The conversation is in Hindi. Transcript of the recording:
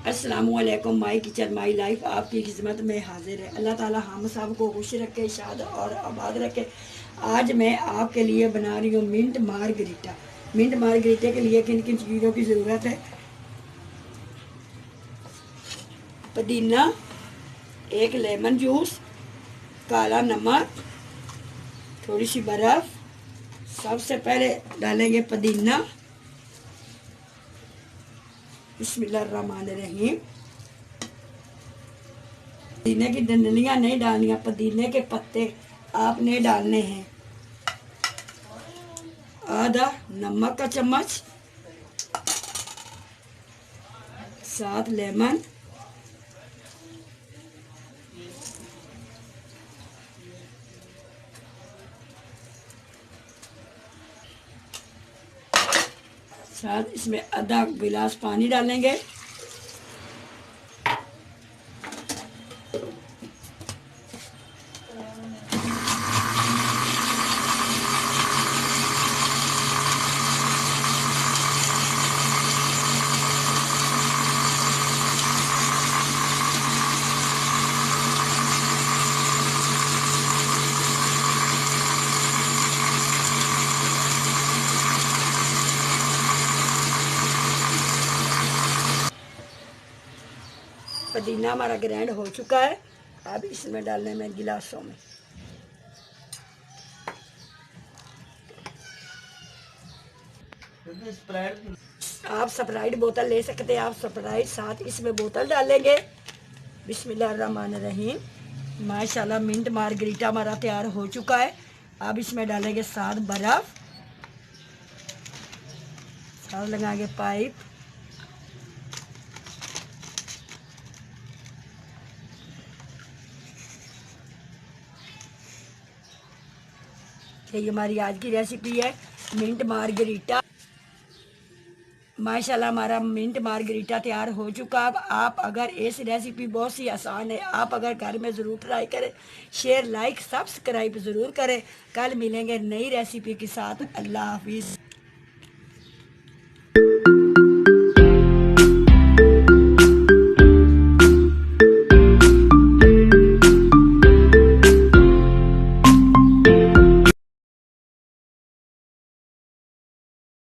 अस्सलामुअलैकुम। माई किचन माई लाइफ आपकी खिदमत में हाजिर है। अल्लाह ताला हम सब को खुश रखे, शाद और आबाद रखे। आज मैं आपके लिए बना रही हूँ मिंट मार्गरीटा। मिंट मार्गरीटे के लिए किन किन चीज़ों की ज़रूरत है? पुदीना, एक लेमन जूस, काला नमक, थोड़ी सी बर्फ़। सबसे पहले डालेंगे पुदीना। बिस्मिल्लाहिर्रहमानिर्रहीम। पुदीने की डंडलियां नहीं डालनी, पुदीने के पत्ते आपने डालने हैं। आधा नमक का चम्मच, 7 लेमन, साथ इसमें आधा गिलास पानी डालेंगे। पुदीना हमारा ग्राइंड हो चुका है। अब इसमें डालने में गिलासों में। आप स्प्राइट बोतल ले सकते हैं, आप स्प्राइट साथ इसमें बोतल डालेंगे। बिस्मिल्लाहिर्रहमानिर्रहीम। माशाल्लाह मिंट मार्गरीटा हमारा तैयार हो चुका है। अब इसमें डालेंगे साथ बर्फ, साथ लगाएंगे पाइप। ये हमारी आज की रेसिपी है मिंट मार्गरीटा। माशाल्लाह हमारा मिंट मार्गरीटा तैयार हो चुका। अब आप अगर इस रेसिपी बहुत सी आसान है, आप अगर घर में ज़रूर ट्राई करें। शेयर लाइक सब्सक्राइब ज़रूर करें। कल मिलेंगे नई रेसिपी के साथ। अल्लाह हाफिज़।